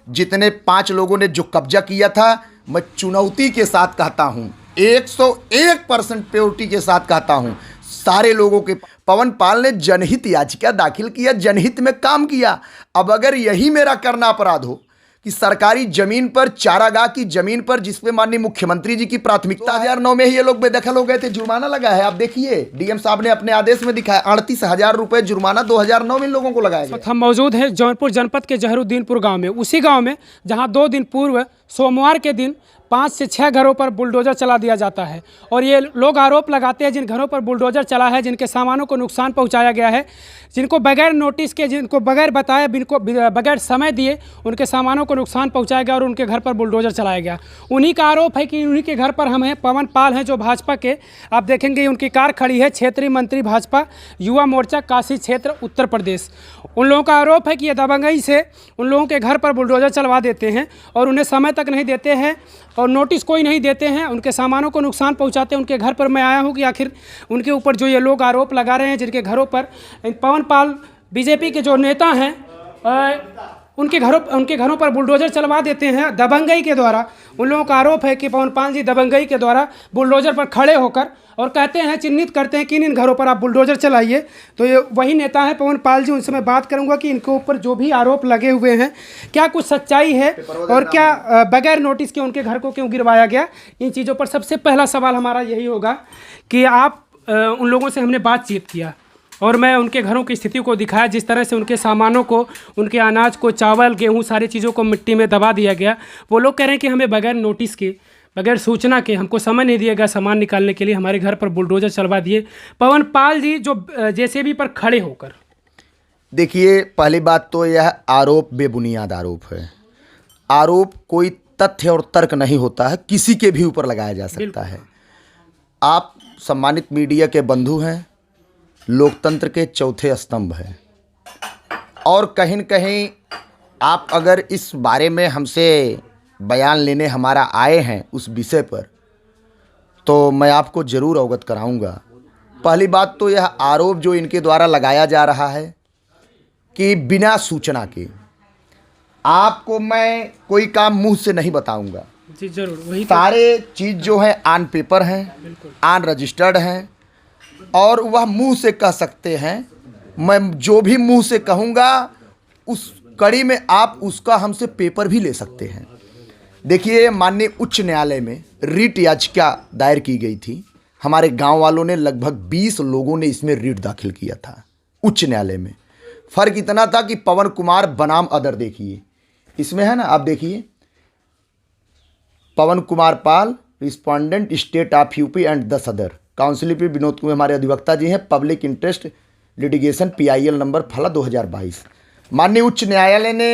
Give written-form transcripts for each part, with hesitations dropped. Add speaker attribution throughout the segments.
Speaker 1: जितने 5 लोगों ने जो कब्जा किया था, मैं चुनौती के साथ कहता हूं, 101% प्योरिटी के साथ कहता हूं, सारे लोगों के। पवन पाल ने जनहित याचिका दाखिल किया, जनहित में काम किया। अब अगर यही मेरा करना अपराध हो कि सरकारी जमीन पर, चारागाह की जमीन पर, जिसपे माननीय मुख्यमंत्री जी की प्राथमिकता, 2009 में ही ये लोग बेदखल हो गए थे, जुर्माना लगा है। आप देखिए, डीएम साहब ने अपने आदेश में दिखाया 38,000 रुपए जुर्माना 2009 में इन लोगों को लगाया गया।
Speaker 2: हम मौजूद हैं जौनपुर जनपद के जहरुद्दीनपुर गांव में, उसी गांव में जहां 2 दिन पूर्व सोमवार के दिन 5 से 6 घरों पर बुलडोजर चला दिया जाता है। और ये लोग आरोप लगाते हैं, जिन घरों पर बुलडोजर चला है, जिनके सामानों को नुकसान पहुंचाया गया है, जिनको बगैर नोटिस के, जिनको बगैर बताए, जिनको बगैर समय दिए उनके सामानों को नुकसान पहुंचाया गया और उनके घर पर बुलडोजर चलाया गया। उन्हीं का आरोप है कि उन्हीं के घर पर हम हैं। पवन पाल हैं जो भाजपा के, आप देखेंगे उनकी कार खड़ी है, क्षेत्रीय मंत्री भाजपा युवा मोर्चा काशी क्षेत्र उत्तर प्रदेश। उन लोगों का आरोप है कि ये दबंगई से उन लोगों के घर पर बुलडोजर चलवा देते हैं और उन्हें समय तक नहीं देते हैं और नोटिस कोई नहीं देते हैं, उनके सामानों को नुकसान पहुंचाते हैं। उनके घर पर मैं आया हूं कि आखिर उनके ऊपर जो ये लोग आरोप लगा रहे हैं, जिनके घरों पर पवन पाल बीजेपी के जो नेता हैं उनके घरों पर बुलडोजर चलवा देते हैं दबंगई के द्वारा। उन लोगों का आरोप है कि पवन पाल जी दबंगई के द्वारा बुलडोजर पर खड़े होकर और कहते हैं, चिन्हित करते हैं कि इन घरों पर आप बुलडोजर चलाइए। तो ये वही नेता है पवन पाल जी, उनसे मैं बात करूंगा कि इनके ऊपर जो भी आरोप लगे हुए हैं क्या कुछ सच्चाई है और क्या बगैर नोटिस के उनके घर को क्यों गिरवाया गया। इन चीज़ों पर सबसे पहला सवाल हमारा यही होगा कि आप उन लोगों से हमने बातचीत किया और मैं उनके घरों की स्थिति को दिखाया, जिस तरह से उनके सामानों को, उनके अनाज को, चावल, गेहूँ, सारी चीज़ों को मिट्टी में दबा दिया गया। वो लोग कह रहे हैं कि हमें बगैर नोटिस के, बगैर सूचना के, हमको समय नहीं दिया गया सामान निकालने के लिए, हमारे घर पर बुलडोजर चलवा दिए पवन पाल जी जो जेसीबी पर खड़े होकर।
Speaker 1: देखिए, पहली बात तो यह आरोप बेबुनियाद आरोप है। आरोप कोई तथ्य और तर्क नहीं होता है, किसी के भी ऊपर लगाया जा सकता है। आप सम्मानित मीडिया के बंधु हैं, लोकतंत्र के चौथे स्तंभ हैं, और कहीं न कहीं आप अगर इस बारे में हमसे बयान लेने हमारा आए हैं उस विषय पर, तो मैं आपको ज़रूर अवगत कराऊंगा। पहली बात तो यह आरोप जो इनके द्वारा लगाया जा रहा है कि बिना सूचना के, आपको मैं कोई काम मुंह से नहीं बताऊंगा
Speaker 2: जी, जरूर। वही
Speaker 1: सारे चीज़ जो है ऑन पेपर हैं, ऑन रजिस्टर्ड हैं, और वह मुंह से कह सकते हैं। मैं जो भी मुंह से कहूँगा उस कड़ी में आप उसका हमसे पेपर भी ले सकते हैं। देखिए, माननीय उच्च न्यायालय में रिट याचिका दायर की गई थी। हमारे गांव वालों ने, लगभग 20 लोगों ने इसमें रिट दाखिल किया था उच्च न्यायालय में। फ़र्क इतना था कि पवन कुमार बनाम अदर, देखिए इसमें है ना, आप देखिए, Pawan Kumar Pal respondent state of UP and 10 other. Council पे विनोद कुमार हमारे अधिवक्ता जी हैं, public interest litigation PIL number फला 2022। माननीय उच्च न्यायालय ने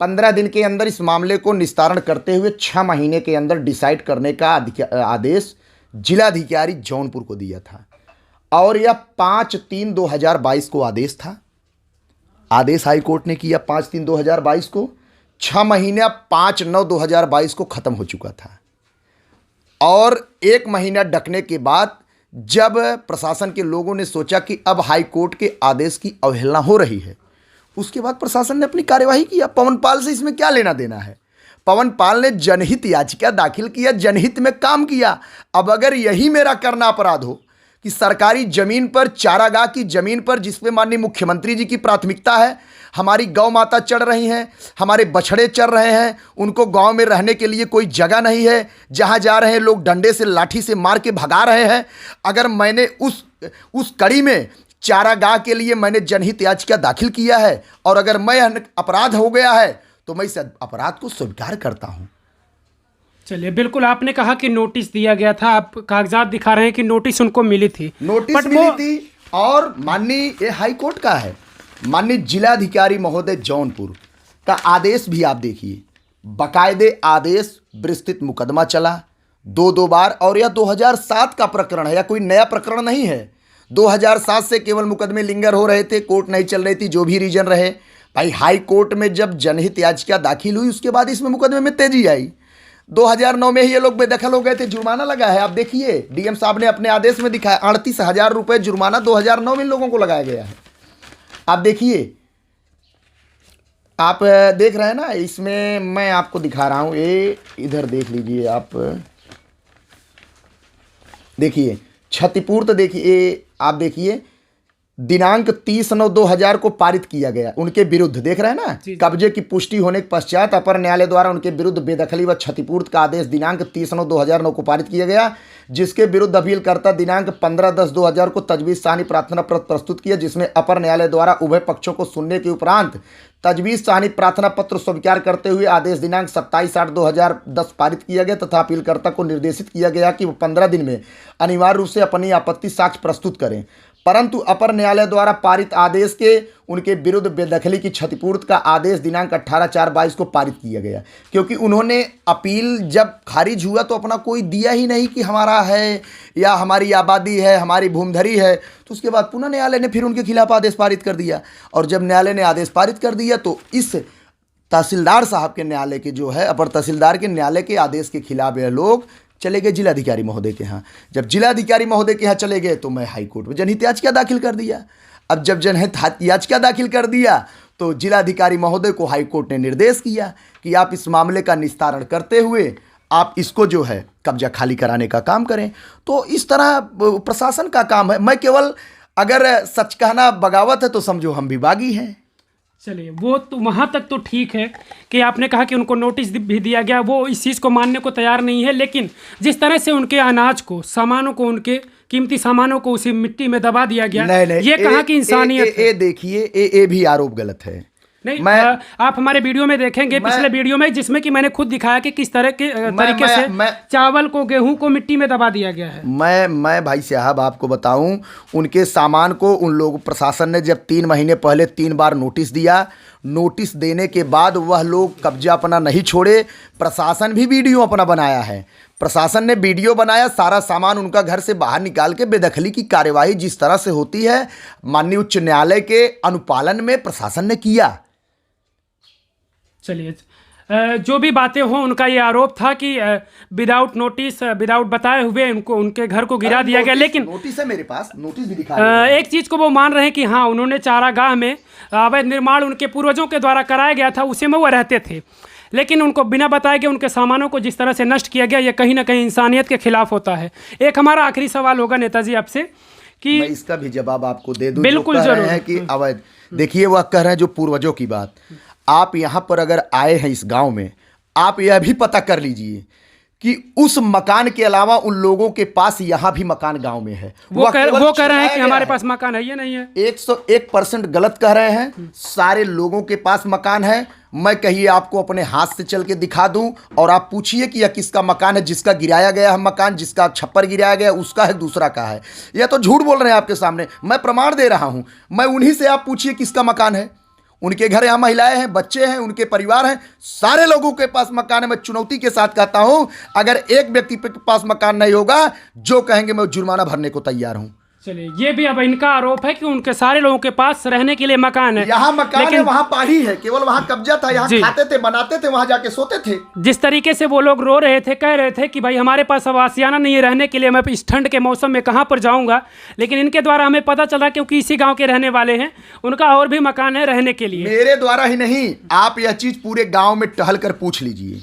Speaker 1: 15 दिन के अंदर इस मामले को निस्तारण करते हुए 6 महीने के अंदर डिसाइड करने का आदेश जिलाधिकारी जौनपुर को दिया था, और यह 5/3/2022 को आदेश था। आदेश हाई कोर्ट ने किया 5/3/2022 को। 6 महीना 5/9/2022 को ख़त्म हो चुका था, और 1 महीना डकने के बाद जब प्रशासन के लोगों ने सोचा कि अब हाई कोर्ट के आदेश की अवहेलना हो रही है, उसके बाद प्रशासन ने अपनी कार्यवाही किया। पवन पाल से इसमें क्या लेना देना है। पवन पाल ने जनहित याचिका दाखिल किया, जनहित में काम किया। अब अगर यही मेरा करना अपराध हो कि सरकारी जमीन पर, चारागाह की जमीन पर, जिसपे माननीय मुख्यमंत्री जी की प्राथमिकता है, हमारी गौ माता चढ़ रही हैं, हमारे बछड़े चढ़ रहे हैं, उनको गांव में रहने के लिए कोई जगह नहीं है, जहां जा रहे हैं लोग डंडे से, लाठी से मार के भगा रहे हैं। अगर मैंने उस कड़ी में चारागाह के लिए मैंने जनहित याचिका दाखिल किया है, और अगर मैं अपराध हो गया है तो मैं इस अपराध को स्वीकार करता हूं।
Speaker 2: चलिए, बिल्कुल आपने कहा कि नोटिस दिया गया था, आप कागजात दिखा रहे हैं कि नोटिस उनको मिली थी,
Speaker 1: नोटिस मिली थी, और माननीय ये हाई कोर्ट का है, माननीय जिलाधिकारी महोदय जौनपुर का आदेश भी आप देखिए, बाकायदे आदेश, विस्तृत मुकदमा चला 2 बार, और यह 2007 का प्रकरण है, या कोई नया प्रकरण नहीं है। 2007 से केवल मुकदमे लिंगर हो रहे थे, कोर्ट नहीं चल रही थी, जो भी रीजन रहे। भाई, हाई कोर्ट में जब जनहित याचिका दाखिल हुई, उसके बाद इसमें मुकदमे में तेजी आई। 2009 में ही ये लोग बेदखल हो गए थे, जुर्माना लगा है। आप देखिए, डीएम साहब ने अपने आदेश में दिखाया 38,000 रुपए जुर्माना 2009 में इन लोगों को लगाया गया है। आप देखिए, आप देख रहे हैं ना, इसमें मैं आपको दिखा रहा हूँ, ये इधर देख लीजिए आप, देखिए क्षतिपूर्ति, देखिए आप देखिए दिनांक 30/9/2000 को पारित किया गया उनके विरुद्ध, देख रहे हैं ना, कब्जे की पुष्टि होने के पश्चात अपर न्यायालय द्वारा उनके विरुद्ध बेदखली व क्षतिपूर्ति का आदेश दिनांक 30/9/2009 को पारित किया गया, जिसके विरुद्ध अपीलकर्ता दिनांक 15/10/2000 को तजवीज़ सानी प्रार्थना पत्र प्रस्तुत किया, जिसमें अपर न्यायालय द्वारा उभय पक्षों को सुनने के उपरांत तजवीज़ सानी प्रार्थना पत्र स्वीकार करते हुए आदेश दिनांक 27/8/2010 पारित किया गया तथा अपीलकर्ता को निर्देशित किया गया कि वो 15 दिन में अनिवार्य रूप से अपनी आपत्ति साक्ष्य प्रस्तुत करें। परंतु अपर न्यायालय द्वारा पारित आदेश के उनके विरुद्ध बेदखली की क्षतिपूर्ति का आदेश दिनांक 18/4/22 को पारित किया गया, क्योंकि उन्होंने अपील जब खारिज हुआ तो अपना कोई दिया ही नहीं कि हमारा है या हमारी आबादी है, हमारी भूमधरी है, तो उसके बाद पुनः न्यायालय ने फिर उनके खिलाफ आदेश पारित कर दिया। और जब न्यायालय ने आदेश पारित कर दिया तो इस तहसीलदार साहब के न्यायालय के जो है, अपर तहसीलदार के न्यायालय के आदेश के खिलाफ यह लोग चले गए जिलाधिकारी महोदय के यहाँ। जब जिलाधिकारी महोदय के यहाँ चले गए तो मैं हाईकोर्ट में जनहित याचिका दाखिल कर दिया। अब जब जनहित याचिका दाखिल कर दिया तो जिलाधिकारी महोदय को हाईकोर्ट ने निर्देश किया कि आप इस मामले का निस्तारण करते हुए आप इसको जो है कब्जा खाली कराने का काम करें। तो इस तरह प्रशासन का काम है। मैं केवल, अगर सच कहना बगावत है तो समझो हम भी बागी हैं।
Speaker 2: चलिए, वो तो वहाँ तक तो ठीक है कि आपने कहा कि उनको नोटिस भी दिया गया, वो इस चीज़ को मानने को तैयार नहीं है, लेकिन जिस तरह से उनके अनाज को, सामानों को, उनके कीमती सामानों को उसी मिट्टी में दबा दिया गया,
Speaker 1: नहीं,
Speaker 2: ये कहाँ की इंसानियत है?
Speaker 1: देखिए, ये भी आरोप गलत है।
Speaker 2: नहीं, आप हमारे वीडियो में देखेंगे, पिछले वीडियो में, जिसमें कि मैंने खुद दिखाया कि किस तरह के तरीके से चावल को, गेहूं को मिट्टी में दबा दिया गया है।
Speaker 1: मैं भाई साहब आपको बताऊं, उनके सामान को उन लोग, प्रशासन ने जब 3 महीने पहले 3 बार नोटिस दिया, नोटिस देने के बाद वह लोग कब्जा अपना नहीं छोड़े। प्रशासन भी वीडियो अपना बनाया है, प्रशासन ने वीडियो बनाया, सारा सामान उनका घर से बाहर निकाल के बेदखली की कार्यवाही जिस तरह से होती है माननीय उच्च न्यायालय के अनुपालन में प्रशासन ने किया।
Speaker 2: चलिए, जो भी बातें हो, उनका ये आरोप था कि विदाउट नोटिस, विदाउट बताए हुए उनको, उनके घर को गिरा दिया गया। लेकिन
Speaker 1: नोटिस है मेरे पास, नोटिस भी दिखा
Speaker 2: एक चीज़ को वो मान रहे हैं कि हाँ, उन्होंने चारागाह में अवैध निर्माण उनके पूर्वजों के द्वारा कराया गया था, उसी में वो रहते थे, लेकिन उनको बिना बताए गए उनके सामानों को जिस तरह से नष्ट किया गया, ये कहीं ना कहीं इंसानियत के खिलाफ होता है। एक हमारा आखिरी सवाल होगा नेताजी आपसे कि
Speaker 1: मैं इसका भी जवाब आपको दे दूं।
Speaker 2: बिल्कुल जरूर
Speaker 1: है कि अवैध, देखिए वह कह रहे हैं जो पूर्वजों की बात, आप यहाँ पर अगर आए हैं इस गांव में, आप यह भी पता कर लीजिए कि उस मकान के अलावा उन लोगों के पास यहाँ भी मकान गांव में है।
Speaker 2: वो कह रहे हैं कि हमारे पास मकान है, ये नहीं है।
Speaker 1: 101% गलत कह रहे हैं। सारे लोगों के पास मकान है। मैं कहिए आपको अपने हाथ से चल के दिखा दूं और आप पूछिए कि यह किसका मकान है। जिसका गिराया गया है मकान, जिसका छप्पर गिराया गया उसका है, दूसरा का है। यह तो झूठ बोल रहे हैं आपके सामने, मैं प्रमाण दे रहा हूं। मैं उन्हीं से आप पूछिए किसका मकान है। उनके घर यहाँ महिलाएं हैं, बच्चे हैं, उनके परिवार हैं, सारे लोगों के पास मकान है। मैं चुनौती के साथ कहता हूं, अगर एक व्यक्ति के पास मकान नहीं होगा, जो कहेंगे मैं जुर्माना भरने को तैयार हूं।
Speaker 2: चलिए, ये भी अब इनका आरोप है कि उनके सारे लोगों के पास रहने के लिए मकान है।
Speaker 1: यहाँ मकान है, वहाँ पहाड़ी है, केवल वहाँ कब्जा था, यहाँ खाते थे, बनाते थे, वहाँ जाके सोते थे।
Speaker 2: जिस तरीके से वो लोग रो रहे थे, कह रहे थे कि भाई हमारे पास अब आसियाना नहीं है रहने के लिए, मैं इस ठंड के मौसम में कहाँ पर जाऊँगा, लेकिन इनके द्वारा हमें पता चला, क्योंकि इसी गाँव के रहने वाले हैं, उनका और भी मकान है रहने के लिए।
Speaker 1: मेरे द्वारा ही नहीं, आप यह चीज़ पूरे गाँव में टहल कर पूछ लीजिए।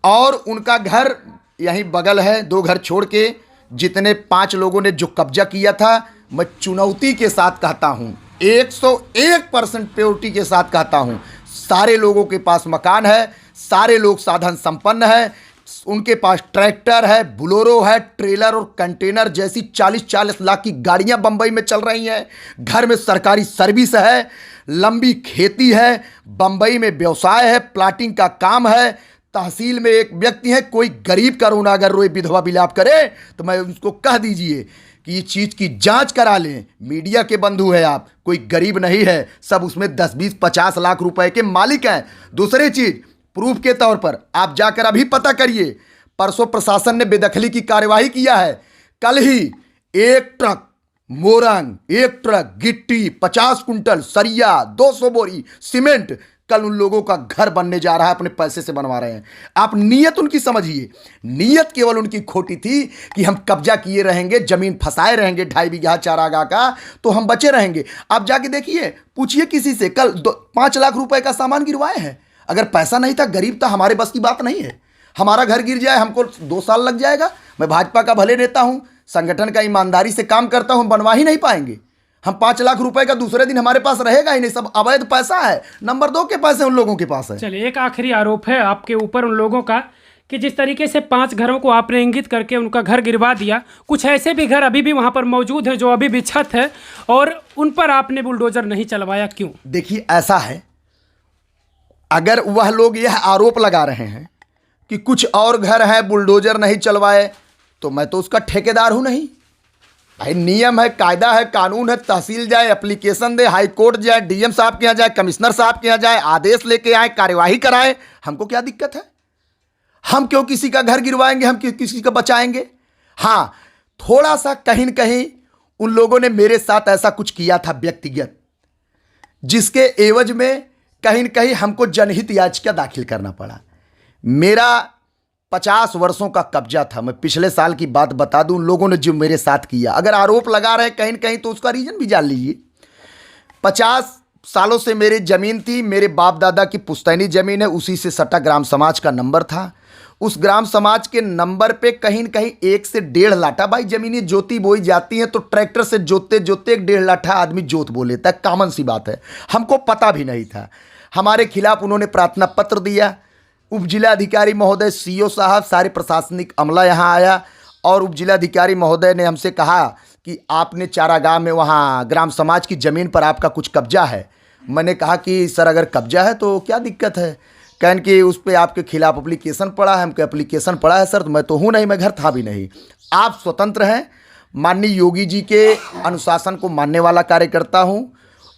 Speaker 1: और उनका घर यहीं बगल है, 2 घर छोड़ के। जितने 5 लोगों ने जो कब्जा किया था, मैं चुनौती के साथ कहता हूं, 101% प्योरिटी के साथ कहता हूं, सारे लोगों के पास मकान है, सारे लोग साधन संपन्न है, उनके पास ट्रैक्टर है, बुलोरो है, ट्रेलर और कंटेनर जैसी 40-40 लाख की गाड़ियां बंबई में चल रही हैं। घर में सरकारी सर्विस है, लंबी खेती है, बंबई में व्यवसाय है, प्लाटिंग का काम है, तहसील में एक व्यक्ति है। कोई गरीब का रोना अगर रोए, विधवा विलाप करे, तो मैं उसको कह दीजिए कि ये चीज़ की जांच करा लें। मीडिया के बंधु है आप, कोई गरीब नहीं है, सब उसमें 10-20-50 लाख रुपए के मालिक हैं। दूसरी चीज़, प्रूफ के तौर पर आप जाकर अभी पता करिए, परसों प्रशासन ने बेदखली की कार्यवाही किया है। कल ही 1 ट्रक मोरंग, 1 ट्रक गिट्टी, 50 कुंटल सरिया, 200 बोरी सीमेंट कल उन लोगों का घर बनने जा रहा है, अपने पैसे से बनवा रहे हैं। आप नीयत उनकी समझिए, नीयत केवल उनकी खोटी थी कि हम कब्जा किए रहेंगे, जमीन फंसाए रहेंगे 2.5 बीघा चारागाह का, तो हम बचे रहेंगे। आप जाके देखिए, पूछिए किसी से, कल 5 लाख रुपए का सामान गिरवाए हैं। अगर पैसा नहीं था, गरीब था, हमारे बस की बात नहीं है। हमारा घर गिर जाए, हमको 2 साल लग जाएगा। मैं भाजपा का भले नेता हूं, संगठन का ईमानदारी से काम करता हूं, बनवा ही नहीं पाएंगे। हम 5 लाख रुपए का दूसरे दिन हमारे पास रहेगा ही नहीं, सब अवैध पैसा है, नंबर 2 के पैसे उन लोगों के पास है।
Speaker 2: चलिए, एक आखिरी आरोप है आपके ऊपर उन लोगों का कि जिस तरीके से 5 घरों को आपने इंगित करके उनका घर गिरवा दिया, कुछ ऐसे भी घर अभी भी वहां पर मौजूद है जो अभी भी छत है, और उन पर आपने बुलडोजर नहीं चलवाया, क्यों?
Speaker 1: देखिए, ऐसा है, अगर वह लोग यह आरोप लगा रहे हैं कि कुछ और घर है बुलडोजर नहीं चलवाए, तो मैं तो उसका ठेकेदार हूं नहीं। भाई, नियम है, कायदा है, कानून है, तहसील जाए, एप्लीकेशन दे, हाई कोर्ट जाए, डीएम साहब के यहाँ जाए, कमिश्नर साहब के यहाँ जाए, आदेश लेके आए, कार्यवाही कराए, हमको क्या दिक्कत है? हम क्यों किसी का घर गिरवाएंगे, हम क्यों किसी का बचाएंगे? हाँ, थोड़ा सा कहीं न कहीं उन लोगों ने मेरे साथ ऐसा कुछ किया था व्यक्तिगत, जिसके एवज में कहीं न कहीं हमको जनहित याचिका दाखिल करना पड़ा। मेरा 50 वर्षों का कब्जा था। मैं पिछले साल की बात बता दूं, उन लोगों ने जो मेरे साथ किया, अगर आरोप लगा रहे कहीं न कहीं तो उसका रीजन भी जान लीजिए। 50 सालों से मेरी ज़मीन थी, मेरे बाप दादा की पुश्तैनी ज़मीन है, उसी से सटा ग्राम समाज का नंबर था। उस ग्राम समाज के नंबर पे कहीं न कहीं 1 से 1.5 लाठा, भाई ज़मीनें जोती बोई जाती हैं तो ट्रैक्टर से जोतते जोतते 1.5 लाठा आदमी जोत बो लेता है, कॉमन सी बात है। हमको पता भी नहीं था। हमारे खिलाफ उन्होंने प्रार्थना पत्र दिया। उप जिलाधिकारी महोदय, सीओ साहब, सारे प्रशासनिक अमला यहाँ आया और उप जिलाधिकारी महोदय ने हमसे कहा कि आपने चारागाह में वहाँ ग्राम समाज की ज़मीन पर आपका कुछ कब्जा है। मैंने कहा कि सर, अगर कब्जा है तो क्या दिक्कत है? कहन कि उस पर आपके खिलाफ एप्लीकेशन पड़ा है। हमको एप्लीकेशन पड़ा है सर, तो मैं तो हूँ नहीं, मैं घर था भी नहीं। आप स्वतंत्र हैं, माननीय योगी जी के अनुशासन को मानने वाला कार्यकर्ता हूँ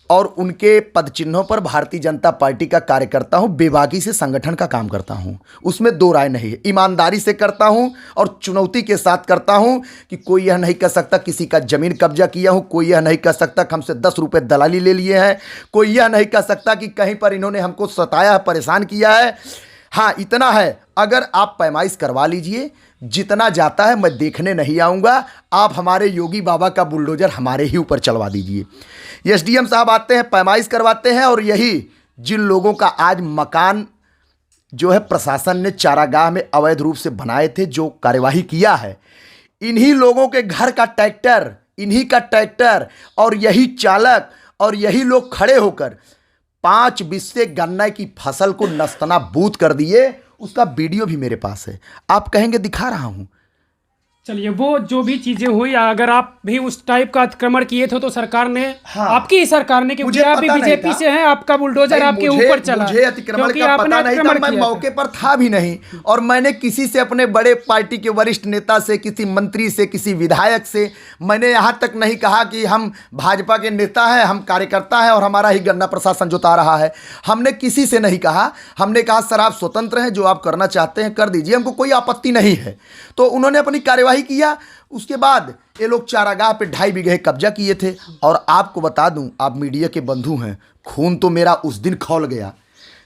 Speaker 1: और उनके पद चिन्हों पर भारतीय जनता पार्टी का कार्यकर्ता हूं, बेबाकी से संगठन का काम करता हूं, उसमें 2 राय नहीं है। ईमानदारी से करता हूं और चुनौती के साथ करता हूं कि कोई यह नहीं कह सकता किसी का जमीन कब्जा किया हूं, कोई यह नहीं कह सकता कि हमसे 10 रुपये दलाली ले लिए हैं, कोई यह नहीं कह सकता कि कहीं पर इन्होंने हमको सताया है, परेशान किया है। हाँ, इतना है, अगर आप पैमाइश करवा लीजिए, जितना जाता है मैं देखने नहीं आऊँगा। आप हमारे योगी बाबा का बुलडोजर हमारे ही ऊपर चलवा दीजिए। एसडीएम साहब आते हैं, पैमाइश करवाते हैं, और यही जिन लोगों का आज मकान जो है प्रशासन ने चारागाह में अवैध रूप से बनाए थे, जो कार्यवाही किया है, इन्हीं लोगों के घर का ट्रैक्टर, इन्हीं का ट्रैक्टर और यही चालक और यही लोग खड़े होकर 5 बिस्से गन्ना की फसल को नस्तनाबूद कर दिए। उसका वीडियो भी मेरे पास है, आप कहेंगे दिखा रहा हूं।
Speaker 2: चलिए, वो जो भी चीजें हुई, अगर आप भी उस टाइप का अतिक्रमण किए थे तो सरकार ने,
Speaker 1: हाँ,
Speaker 2: आपकी ही सरकार ने, क्योंकि आप भी बीजेपी से हैं, आपका बुलडोजर आपके ऊपर चला।
Speaker 1: मुझे अतिक्रमण का पता नहीं था, मैं मौके पर था भी नहीं, और मैंने किसी से, अपने बड़े पार्टी के वरिष्ठ नेता से, किसी मंत्री से, किसी विधायक से मैंने यहाँ तक नहीं कहा कि हम भाजपा के नेता हैं, हम कार्यकर्ता हैं और हमारा ही गन्ना प्रशासन जोता रहा है। हमने किसी से नहीं कहा। हमने कहा सर, आप स्वतंत्र हैं, जो आप करना चाहते हैं कर दीजिए, हमको कोई आपत्ति नहीं है। तो उन्होंने अपनी कार्यवाही किया। उसके बाद ये लोग चारागाह पे 2.5 बीघे कब्जा किए थे। और आपको बता दूं, आप मीडिया के बंधु हैं, खून तो मेरा उस दिन खौल गया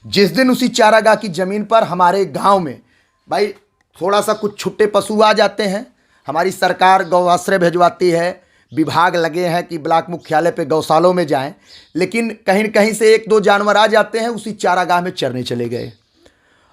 Speaker 1: जिस दिन उसी चारागाह की ज़मीन पर हमारे गांव में, भाई थोड़ा सा कुछ छुट्टे पशु आ जाते हैं, हमारी सरकार गौ आश्रय भिजवाती है, विभाग लगे हैं कि ब्लॉक मुख्यालय पे गौशालों में जाएं, लेकिन कहीं न कहीं से 1-2 जानवर आ जाते हैं, उसी चारागाह में चरने चले गए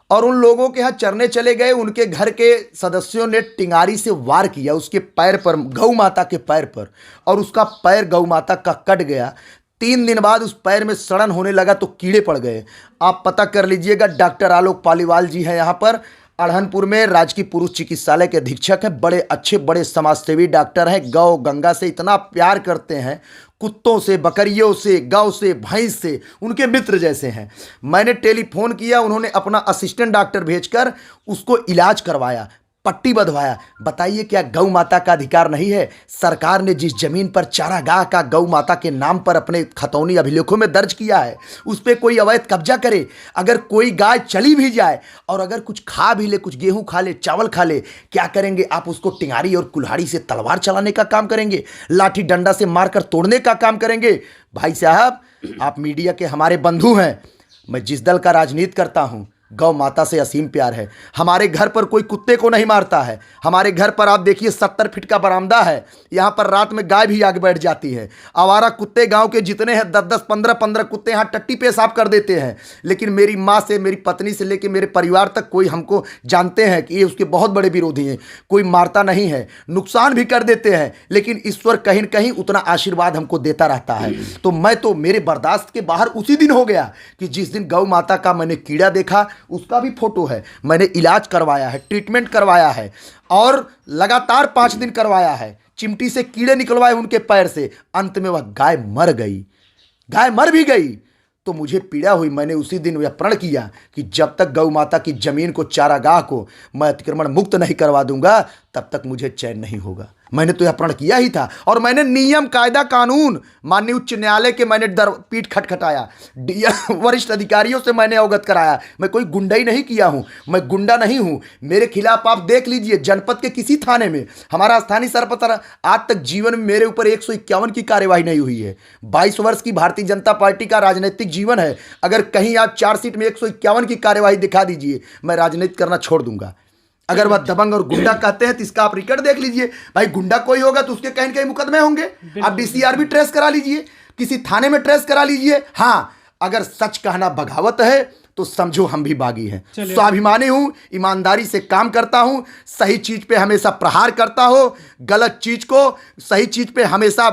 Speaker 1: और उन लोगों के यहाँ चरने चले गए। उनके घर के सदस्यों ने टिंगारी से वार किया उसके पैर पर, गौ माता के पैर पर, और उसका पैर गौ माता का कट गया। 3 दिन बाद उस पैर में सड़न होने लगा तो कीड़े पड़ गए। आप पता कर लीजिएगा, डॉक्टर आलोक पालीवाल जी हैं यहाँ पर अढ़नपुर में, राजकीय पुरुष चिकित्सालय के अधीक्षक हैं, बड़े अच्छे, बड़े समाजसेवी डॉक्टर हैं। गौ गंगा से इतना प्यार करते हैं, कुत्तों से, बकरियों से, गौ से, भैंस से, उनके मित्र जैसे हैं। मैंने टेलीफोन किया, उन्होंने अपना असिस्टेंट डॉक्टर भेजकर उसको इलाज करवाया, पट्टी बंधवाया। बताइए, क्या गौ माता का अधिकार नहीं है? सरकार ने जिस जमीन पर चारागाह का गौ माता के नाम पर अपने खतौनी अभिलेखों में दर्ज किया है, उस पर कोई अवैध कब्जा करे, अगर कोई गाय चली भी जाए और अगर कुछ खा भी ले, कुछ गेहूं खा ले, चावल खा ले, क्या करेंगे आप? उसको टिंगारी और कुल्हाड़ी से तलवार चलाने का काम करेंगे, लाठी डंडा से मारकर तोड़ने का काम करेंगे? भाई साहब, आप मीडिया के हमारे बंधु हैं, मैं जिस दल का राजनीति करता हूँ, गौ माता से असीम प्यार है। हमारे घर पर कोई कुत्ते को नहीं मारता है। हमारे घर पर आप देखिए 70 फीट का बरामदा है, यहाँ पर रात में गाय भी आगे बैठ जाती है। आवारा कुत्ते गांव के जितने हैं 10-10, 15-15 कुत्ते यहाँ टट्टी पेशाब कर देते हैं। लेकिन मेरी माँ से, मेरी पत्नी से लेकर मेरे परिवार तक कोई हमको जानते हैं कि ये उसके बहुत बड़े विरोधी हैं। कोई मारता नहीं है, नुकसान भी कर देते हैं, लेकिन ईश्वर कहीं न कहीं उतना आशीर्वाद हमको देता रहता है। तो मैं तो मेरे बर्दाश्त के बाहर उसी दिन हो गया कि जिस दिन गौ माता का मैंने कीड़ा देखा, उसका भी फोटो है। मैंने इलाज करवाया है, ट्रीटमेंट करवाया है और लगातार 5 दिन करवाया है। चिमटी से कीड़े निकलवाए उनके पैर से। अंत में वह गाय मर गई, गाय मर भी गई। तो मुझे पीड़ा हुई। मैंने उसी दिन यह प्रण किया कि जब तक गौ माता की जमीन को, चारागाह को मैं अतिक्रमण मुक्त नहीं करवा दूंगा, तब तक मुझे चैन नहीं होगा। मैंने तो यह प्रण किया ही था और मैंने नियम, कायदा, कानून, माननीय उच्च न्यायालय के मैंने पीठ खटखटाया, वरिष्ठ अधिकारियों से मैंने अवगत कराया। मैं कोई गुंडाई नहीं किया हूं, मैं गुंडा नहीं हूं। मेरे खिलाफ आप देख लीजिए, जनपद के किसी थाने में हमारा स्थानीय सरपंच, आज तक जीवन में मेरे ऊपर 151 की कार्यवाही नहीं हुई है। 22 वर्ष की भारतीय जनता पार्टी का राजनीतिक जीवन है। अगर कहीं आप चार्जशीट में 151 की कार्यवाही दिखा दीजिए, मैं राजनीति करना छोड़ दूंगा। अगर वह दबंग और गुंडा कहते हैं तो इसका आप रिकॉर्ड देख लीजिए। भाई गुंडा कोई होगा तो उसके कहीं न कहीं मुकदमे होंगे। आप डीसीआर भी ट्रेस करा लीजिए, किसी थाने में ट्रेस करा लीजिए। हाँ, अगर सच कहना बगावत है तो समझो हम भी बागी हैं। स्वाभिमानी हूं, ईमानदारी से काम करता हूं, सही चीज पे हमेशा प्रहार करता हूं, गलत चीज को सही चीज पे हमेशा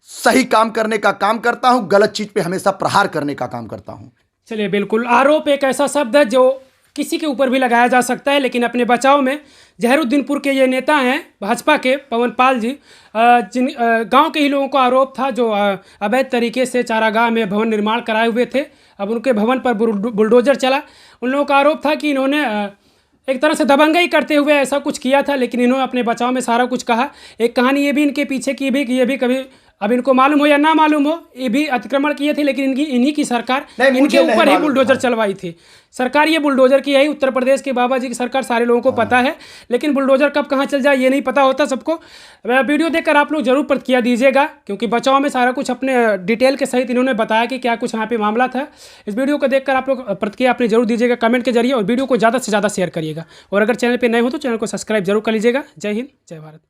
Speaker 1: सही काम करने का काम करता हूं, गलत चीज पे हमेशा प्रहार करने का काम करता हूं।
Speaker 2: चलिए, बिल्कुल। आरोप एक ऐसा शब्द है जो किसी के ऊपर भी लगाया जा सकता है, लेकिन अपने बचाव में जहरुद्दीनपुर के ये नेता हैं भाजपा के पवन पाल जी, जिन गांव के ही लोगों को आरोप था जो अवैध तरीके से चारागाह में भवन निर्माण कराए हुए थे। अब उनके भवन पर बुलडोजर चला। उन लोगों का आरोप था कि इन्होंने एक तरह से दबंगई करते हुए ऐसा कुछ किया था, लेकिन इन्होंने अपने बचाव में सारा कुछ कहा। एक कहानी ये भी इनके पीछे की भी कि ये भी कभी, अब इनको मालूम हो या ना मालूम हो, ये भी अतिक्रमण किए थे, लेकिन इन्हीं की सरकार इनके ऊपर ही बुलडोजर चलवाई थी। सरकार ये बुलडोजर की है ही, उत्तर प्रदेश के बाबा जी की सरकार, सारे लोगों को पता है। लेकिन बुलडोजर कब कहाँ चल जाए ये नहीं पता होता सबको। वीडियो देखकर आप लोग जरूर प्रतिक्रिया दीजिएगा, क्योंकि बचाव में सारा कुछ अपने डिटेल के सहित इन्होंने बताया कि क्या कुछ यहाँ पे मामला था। इस वीडियो को देखकर आप लोग प्रतिक्रिया अपनी जरूर दीजिएगा कमेंट के जरिए, और वीडियो को ज़्यादा से ज़्यादा शेयर करिएगा। और अगर चैनल पर नए हो तो चैनल को सब्सक्राइब जरूर कर लीजिएगा। जय हिंद, जय भारत।